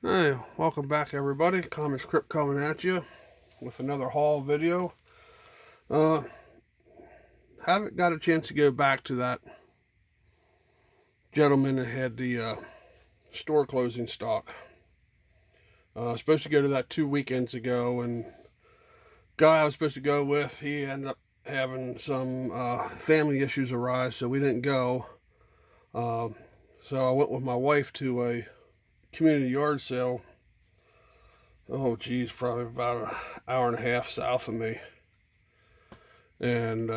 Hey, welcome back everybody. Comics Crypt coming at you with another haul video. Uh, haven't got a chance to go back to that gentleman that had the store closing stock. Supposed to go to that 2 weekends ago, and guy I was supposed to go with, he ended up having some family issues arise, so we didn't go. So I went with my wife to a community yard sale. Oh geez, probably about an hour and a half south of me, and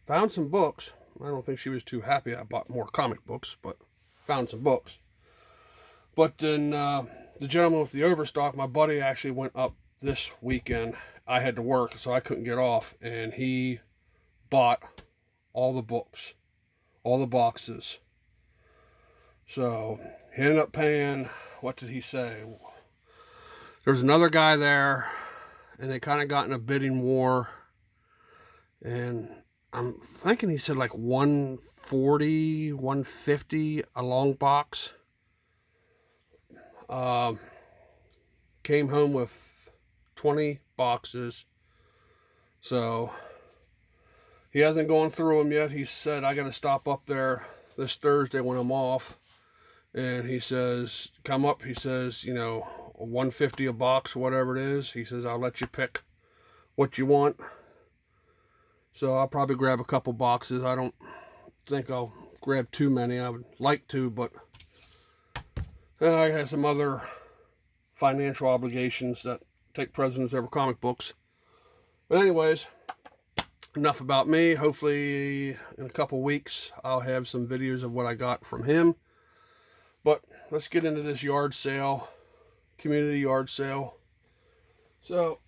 found some books. I don't think she was too happy I bought more comic books, but found some books. But then the gentleman with the overstock, my buddy, actually went up this weekend. I had to work, so I couldn't get off, and he bought all the books, all the boxes. So he ended up paying, what did he say? There was another guy there, and they kind of got in a bidding war, and I'm thinking he said like 140, 150 a long box. Came home with 20 boxes. So he hasn't gone through them yet. He said, I got to stop up there this Thursday when I'm off. And he says, come up. He says, 150 a box, whatever it is. He says, I'll let you pick what you want. So I'll probably grab a couple boxes. I don't think I'll grab too many. I would like to, but I have some other financial obligations that take precedence over comic books. But anyways, enough about me. Hopefully in a couple weeks I'll have some videos of what I got from him. But let's get into this yard sale, community yard sale. So,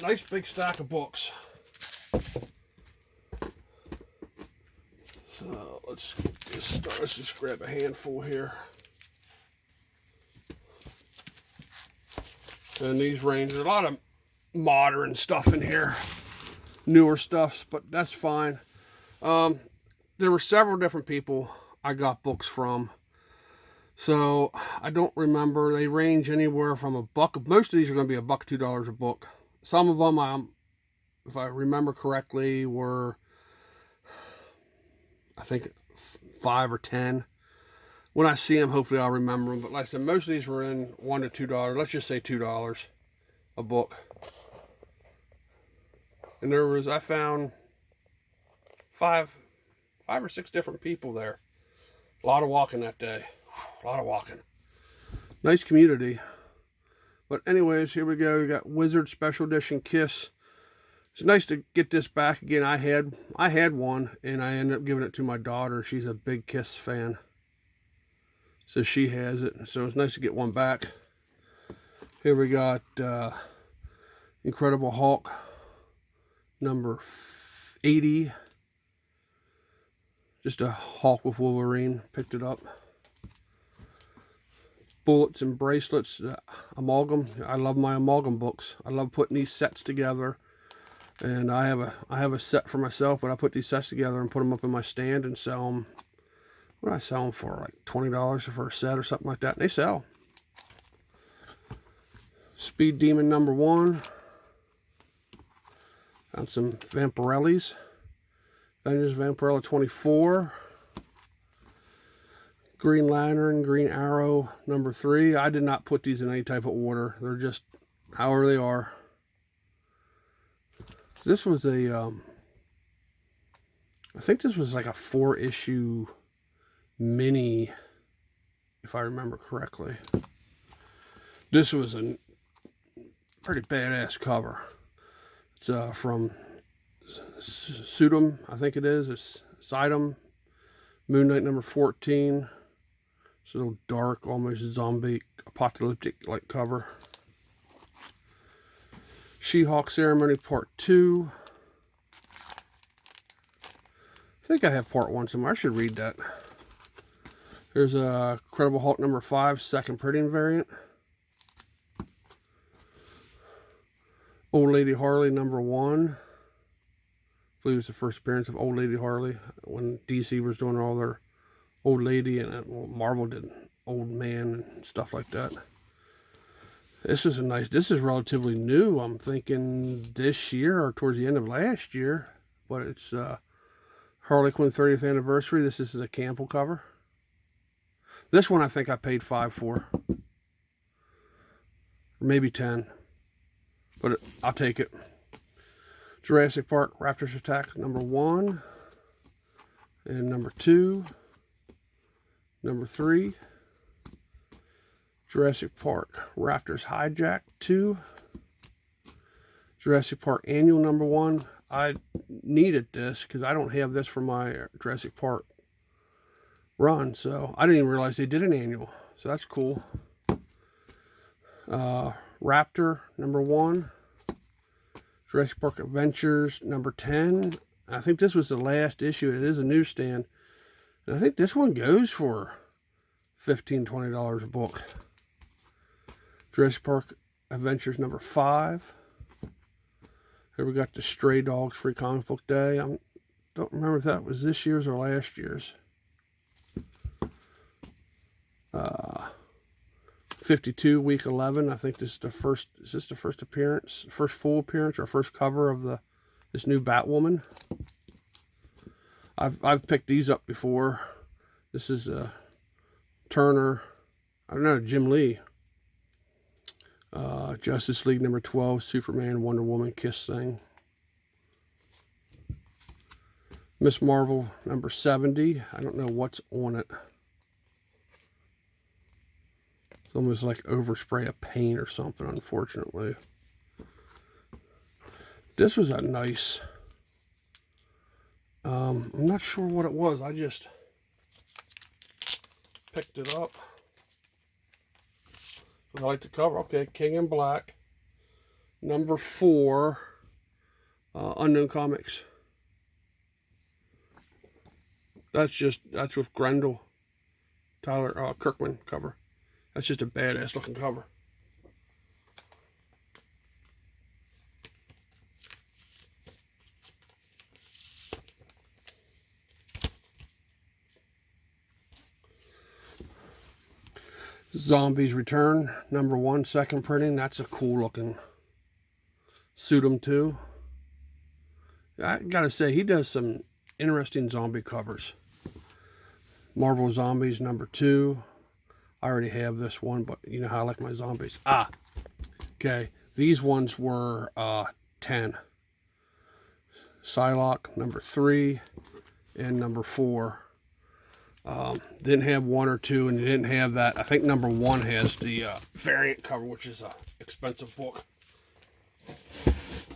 nice big stack of books. So let's just start. Let's just grab a handful here. And these range, there's a lot of modern stuff in here, newer stuff, but that's fine. There were several different people I got books from. So I don't remember. They range anywhere from $1. Most of these are going to be $1, $2 a book. Some of them, if I remember correctly, were I think 5 or 10. When I see them, hopefully I'll remember them. But like I said, most of these were in $1 to $2. Let's just say $2 a book. And I found five or six different people there. A lot of walking that day. A lot of walking. Nice community. But anyways, here we go. We got Wizard Special Edition Kiss. It's nice to get this back again. I had one, and I ended up giving it to my daughter. She's a big Kiss fan, so she has it. So it's nice to get one back. Here we got Incredible Hulk number 80. Just a Hulk with Wolverine. Picked it up. Bullets and Bracelets, Amalgam. I love my Amalgam books. I love putting these sets together. And I have a set for myself, but I put these sets together and put them up in my stand and sell them. What do I sell them for? Like $20 for a set or something like that. And they sell. Speed Demon number 1. Found some Vampirellis. Vengeance Vampirella 24. Green Lantern, Green Arrow number 3. I did not put these in any type of order. They're just however they are. This was I think this was like a 4-issue mini, if I remember correctly. This was a pretty badass cover. It's from Sudom, I think it is. It's Sidum, Moon Knight number 14. It's a little dark, almost zombie, apocalyptic-like cover. She-Hulk Ceremony Part 2. I think I have Part 1 somewhere. I should read that. There's a Incredible Hulk number 5, second printing variant. Old Lady Harley number 1. I believe it was the first appearance of Old Lady Harley when DC was doing all their Old Lady, and Marvel did old man and stuff like that. This is this is relatively new. I'm thinking this year or towards the end of last year, but it's Harley Quinn 30th anniversary. This is a Campbell cover. This one I think I paid $5 for, or maybe 10, but I'll take it. Jurassic Park Raptors Attack #1 and #2, #3. Jurassic Park Raptors Hijack 2. Jurassic Park Annual #1. I needed this because I don't have this for my Jurassic Park run, so I didn't even realize they did an annual, so that's cool. Raptor #1. Jurassic Park Adventures #10. I think this was the last issue. It is a newsstand, and I think this one goes for $15, $20 a book. Jurassic Park Adventures #5. Here we got the Stray Dogs Free Comic Book Day. I don't remember if that was this year's or last year's. 52 week 11. I think this is the first. Is this the first appearance, first full appearance, or first cover of this new Batwoman? I've picked these up before. This is Turner. I don't know, Jim Lee. Justice League #12, Superman, Wonder Woman kiss thing. Miss Marvel #70. I don't know what's on it. It's almost like overspray of paint or something, unfortunately. This was a nice, I'm not sure what it was. I just picked it up. I like the cover. Okay, King in Black, #4, Unknown Comics. That's with Grendel, Tyler Kirkman cover. That's just a badass looking cover. Zombies Return #1, second printing. That's a cool looking Suit 'em too. I gotta say, he does some interesting zombie covers. Marvel Zombies #2. I already have this one, but you know how I like my zombies. Okay. These ones were 10. Psylocke #3 and #4. Didn't have 1 or 2, and they didn't have that. I think #1 has the variant cover, which is an expensive book.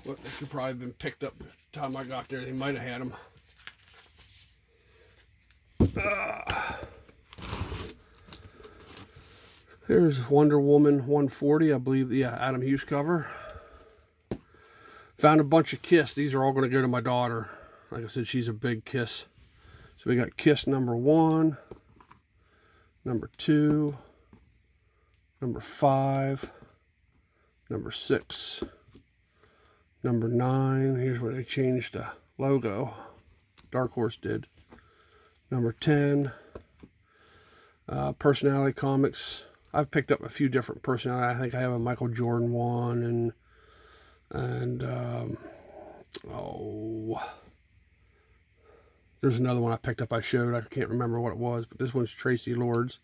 But they could probably have been picked up by the time I got there. They might have had them. There's Wonder Woman 140, I believe, the Adam Hughes cover. Found a bunch of Kiss. These are all going to go to my daughter. Like I said, she's a big Kiss. So we got Kiss #1, #2, #5, #6, #9. Here's where they changed the logo. Dark Horse did. #10. Personality Comics. I've picked up a few different personality. I think I have a Michael Jordan one, and there's another one I picked up I showed. I can't remember what it was, but this one's Tracy Lords.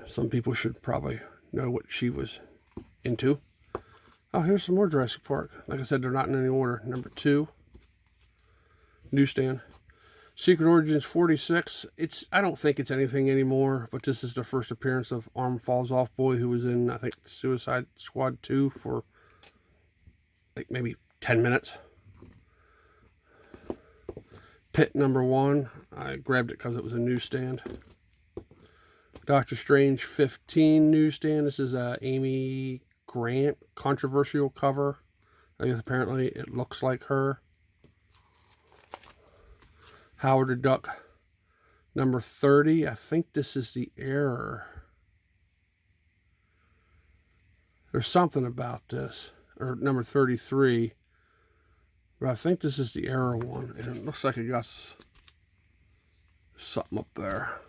Some people should probably know what she was into. Oh, here's some more Jurassic Park. Like I said, they're not in any order. #2. Newsstand. Secret Origins 46. I don't think it's anything anymore, but this is the first appearance of Arm Falls Off Boy, who was in, I think, Suicide Squad 2 for like maybe 10 minutes. Pit #1. I grabbed it because it was a newsstand. Doctor Strange 15 newsstand. This is Amy Grant controversial cover. I guess apparently it looks like her. Howard the Duck #30. I think this is the error. There's something about this. Or #33. But I think this is the error one. And it looks like it got something up there.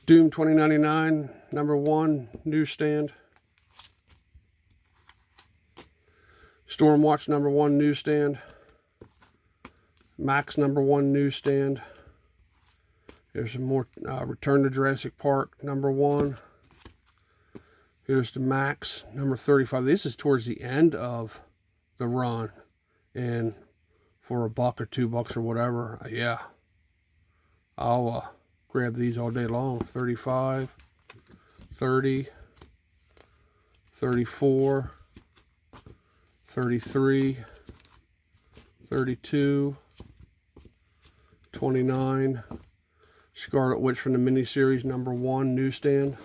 Doom 2099, #1, newsstand. Stormwatch #1, newsstand. Max #1, newsstand. There's some more Return to Jurassic Park #1. Here's the Max #35. This is towards the end of the run, and for $1 or $2 or whatever, yeah, I'll grab these all day long. 35, 30, 34, 33, 32, 29. Scarlet Witch from the miniseries #1, newsstand.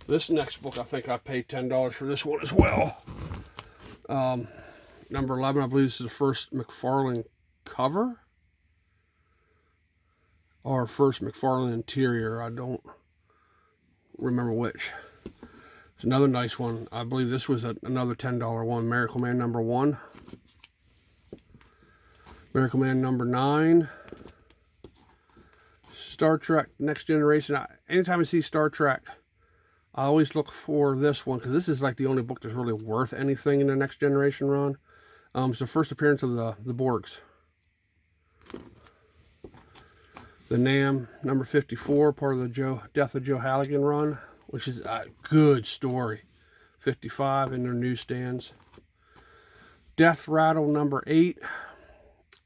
This next book, I think I paid $10 for this one as well. Number 11, I believe this is the first McFarlane cover. Or first McFarlane interior. I don't remember which. It's another nice one. I believe this was another $10 one. Miracle Man #1. Miracle Man #9. Star Trek Next Generation. Anytime I see Star Trek, I always look for this one, because this is like the only book that's really worth anything in the Next Generation run. It's the first appearance of the Borgs. The Nam #54, part of the Death of Joe Halligan run, which is a good story. 55 in their newsstands. Death Rattle #8.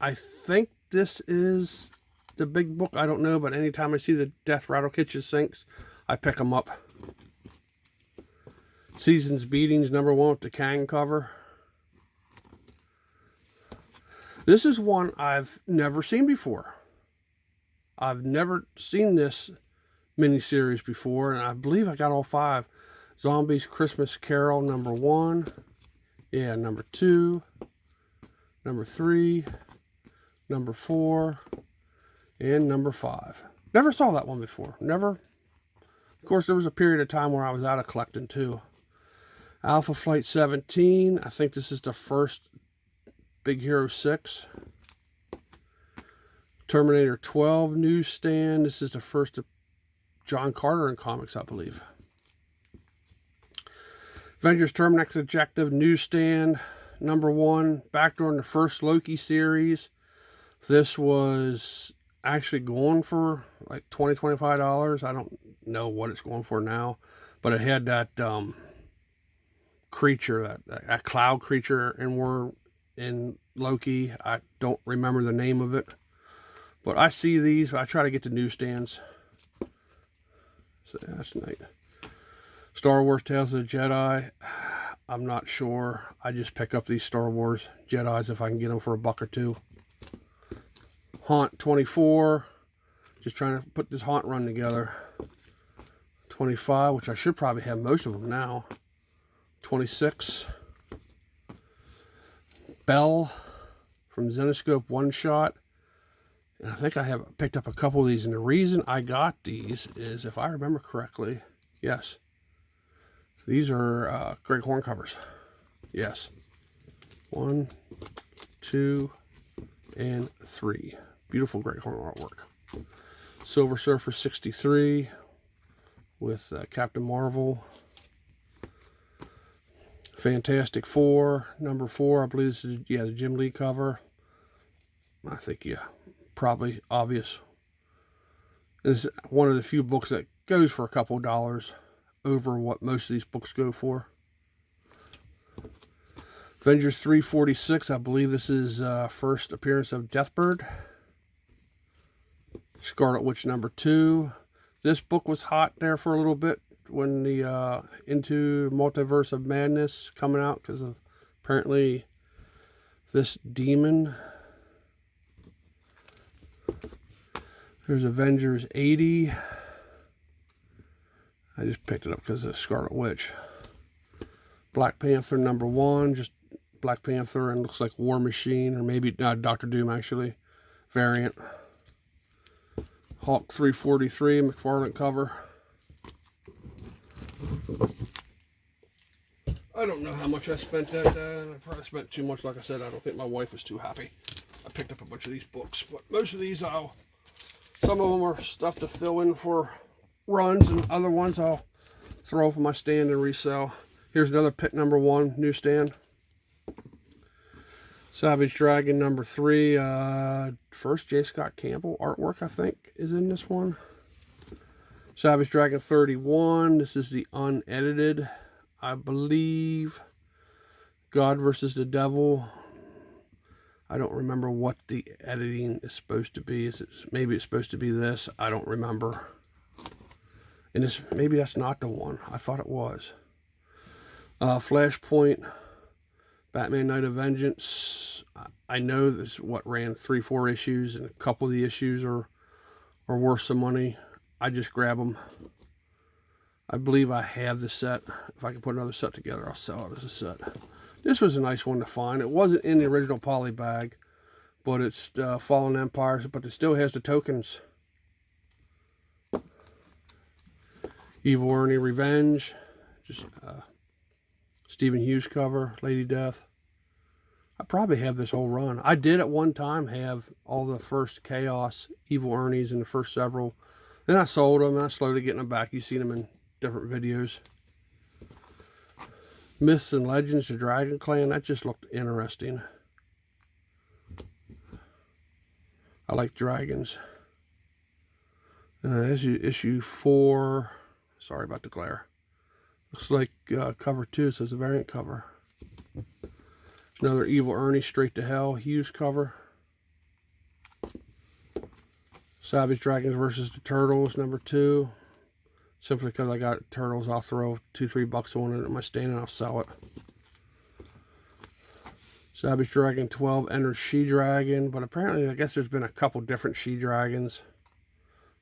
I think this is the big book. I don't know, but anytime I see the Death Rattle kitchen sinks, I pick them up. Season's Beatings #1 with the Kang cover. This is one I've never seen before. I've never seen this miniseries before, and I believe I got all 5. Zombies Christmas Carol #1. Yeah, #2. #3. #4. And #5. Never saw that one before. Never. Of course, there was a period of time where I was out of collecting too. Alpha Flight 17. I think this is the first Big Hero 6. Terminator 12 newsstand. This is the first of John Carter in comics, I believe. Avengers Terminix Objective newsstand #1. Back during the first Loki series. This was actually going for like $20, $25. I don't know what it's going for now, but it had that creature, that cloud creature in Loki. I don't remember the name of it, but I see these. I try to get to newsstands. So that's nice. Star Wars Tales of the Jedi. I'm not sure. I just pick up these Star Wars Jedis if I can get them for $1 or $2. Haunt 24. Just trying to put this Haunt run together. 25, which I should probably have most of them now. 26. Bell from Zenescope One Shot. And I think I have picked up a couple of these. And the reason I got these is, if I remember correctly, yes, these are Greg Horn covers. Yes. 1, 2, and 3. Beautiful Greg Horn artwork. Silver Surfer 63 with Captain Marvel. Fantastic Four, #4. I believe this is, yeah, the Jim Lee cover. I think, yeah, probably obvious. This is one of the few books that goes for a couple dollars over what most of these books go for. Avengers 346, I believe this is first appearance of Deathbird. Scarlet Witch #2. This book was hot there for a little bit when the Into Multiverse of Madness coming out, because of apparently this demon. There's Avengers 80. I just picked it up because of Scarlet Witch. Black Panther #1, just Black Panther and looks like War Machine, or maybe Dr. Doom actually, variant. Hulk 343, McFarlane cover. I don't know how much I spent that day. I probably spent too much. Like I said, I don't think my wife was too happy. I picked up a bunch of these books, but most of these some of them are stuff to fill in for runs, and other ones I'll throw up on my stand and resell. Here's another pick number 1 newsstand. Savage Dragon number 3. First J. Scott Campbell artwork, I think, is in this one. Savage Dragon 31. This is the unedited, I believe. God versus the Devil. I don't remember what the editing is supposed to be. Maybe it's supposed to be this. I don't remember. And maybe that's not the one. I thought it was. Flashpoint, Batman Night of Vengeance. I know this ran 3-4 issues, and a couple of the issues are worth some money. I just grab them. I believe I have the set. If I can put another set together, I'll sell it as a set. This was a nice one to find. It wasn't in the original poly bag, but it's Fallen Empires, but it still has the tokens. Evil Ernie Revenge. Just Stephen Hughes cover, Lady Death. I probably have this whole run. I did at one time have all the first Chaos Evil Ernies in the first several. Then I sold them, and I slowly getting them back. You've seen them in different videos. Myths and Legends, the Dragon Clan. That just looked interesting. I like dragons. Issue 4. Sorry about the glare. Looks like cover 2, so it's a variant cover. Another Evil Ernie Straight to Hell Hughes cover. Savage Dragons versus the Turtles, number 2. Simply because I got Turtles, I'll throw $2-3 on it at my stand and I'll sell it. Savage Dragon 12 enters She-Dragon, but apparently I guess there's been a couple different She-Dragons.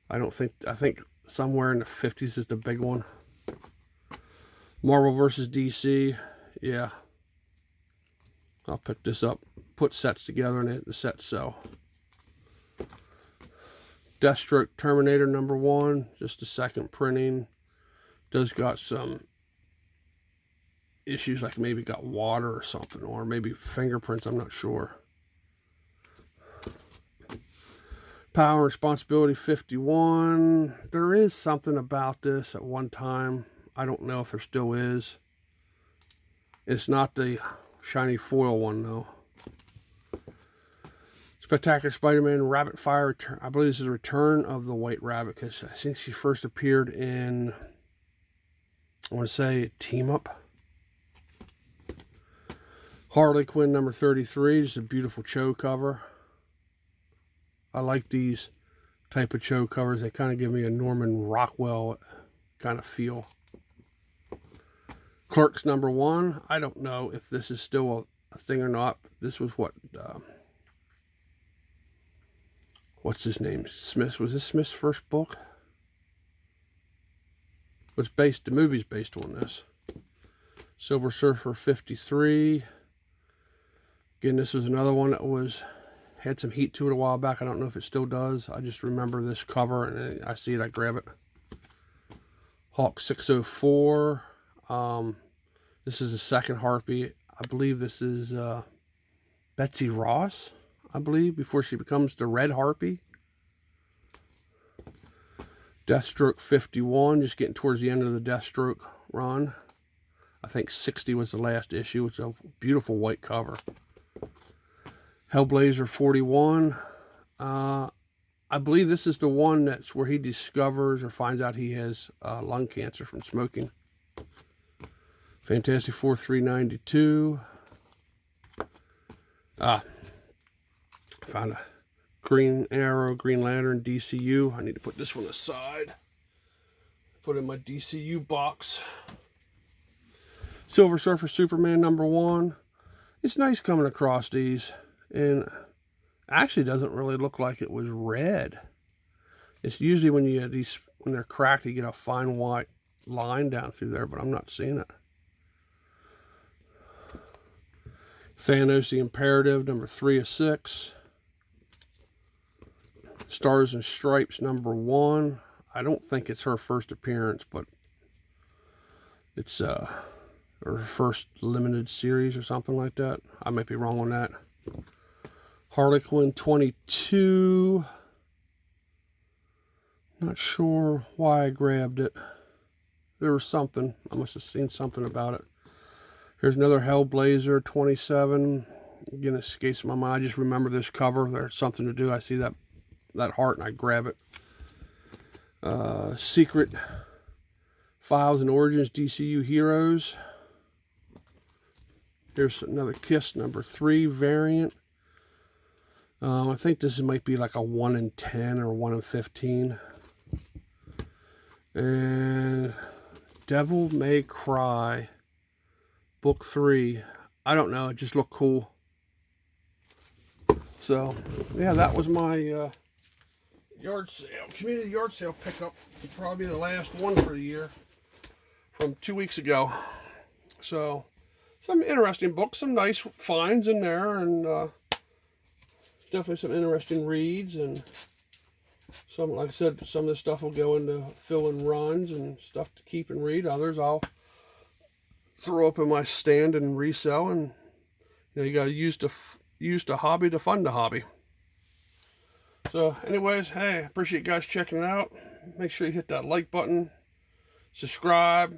I think somewhere in the 50s is the big one. Marvel versus DC, yeah. I'll pick this up, put sets together, and the sets sell. Deathstroke Terminator number 1, just a second printing. Does got some issues, like maybe got water or something, or maybe fingerprints, I'm not sure. Power and Responsibility 51. There is something about this at one time. I don't know if there still is. It's not the shiny foil one, though. Spectacular Spider-Man Rabbit Fire Return. I believe this is a return of the White Rabbit, because I think she first appeared in, I want to say, Team Up. Harley Quinn number 33. Just a beautiful Cho cover. I like these type of Cho covers. They kind of give me a Norman Rockwell kind of feel. Clerks number 1. I don't know if this is still a thing or not. This was what... what's his name? Smith. Was this Smith's first book? The movie's based on this. Silver Surfer 53. Again, this was another one that had some heat to it a while back. I don't know if it still does. I just remember this cover, and I see it, I grab it. Hawk 604. This is the second Harpy. I believe this is Betsy Ross, I believe, before she becomes the Red Harpy. Deathstroke 51, just getting towards the end of the Deathstroke run. I think 60 was the last issue. It's a beautiful white cover. Hellblazer 41. I believe this is the one that's where he discovers or finds out he has lung cancer from smoking. Fantastic Four 392. Found a Green Arrow, Green Lantern, DCU. I need to put this one aside. Put in my DCU box. Silver Surfer Superman number 1. It's nice coming across these. And actually doesn't really look like it was red. It's usually when you get these, when they're cracked, you get a fine white line down through there, but I'm not seeing it. Thanos the Imperative, number 3 of 6. Stars and Stripes, number 1. I don't think it's her first appearance, but it's or first limited series or something like that. I might be wrong on that. Harlequin 22. Not sure why I grabbed it. There was something. I must have seen something about it. Here's another Hellblazer 27. Again, it escapes my mind. I just remember this cover. There's something to do. I see that heart and I grab it. Secret Files and Origins DCU Heroes. Here's another Kiss #3 variant. I think this might be like a 1 in 10 or 1 in 15. And Devil May Cry Book 3. I don't know, it just looked cool. So, yeah, that was my yard sale, community yard sale pickup. Probably the last one for the year from 2 weeks ago. So, some interesting books, some nice finds in there, and definitely some interesting reads, and some, like I said, some of this stuff will go into fill-in runs and stuff to keep and read. Others I'll throw up in my stand and resell, and you got to use the hobby to fund the hobby. So anyways, hey, appreciate you guys checking it out. Make sure you hit that like button, subscribe,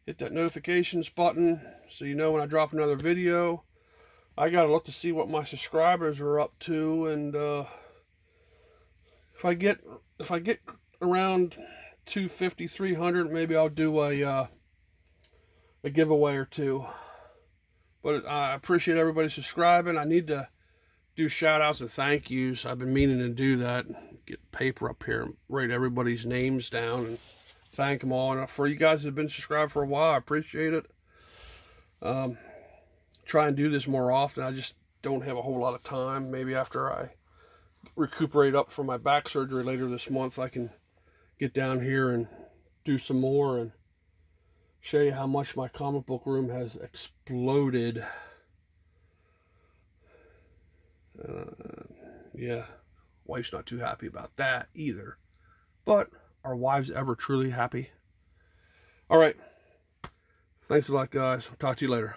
hit that notifications button so you know when I drop another video. I gotta look to see what my subscribers are up to, and if I get around 250, 300, maybe I'll do a giveaway or two. But I appreciate everybody subscribing. I need to do shout outs and thank yous. I've been meaning to do that. Get paper up here and write everybody's names down and thank them all. And for you guys that have been subscribed for a while, I appreciate it. Try and do this more often. I just don't have a whole lot of time. Maybe after I recuperate up from my back surgery later this month, I can get down here and do some more and show you how much my comic book room has exploded. Yeah, wife's not too happy about that either. But are wives ever truly happy? All right. Thanks a lot, guys. I'll talk to you later.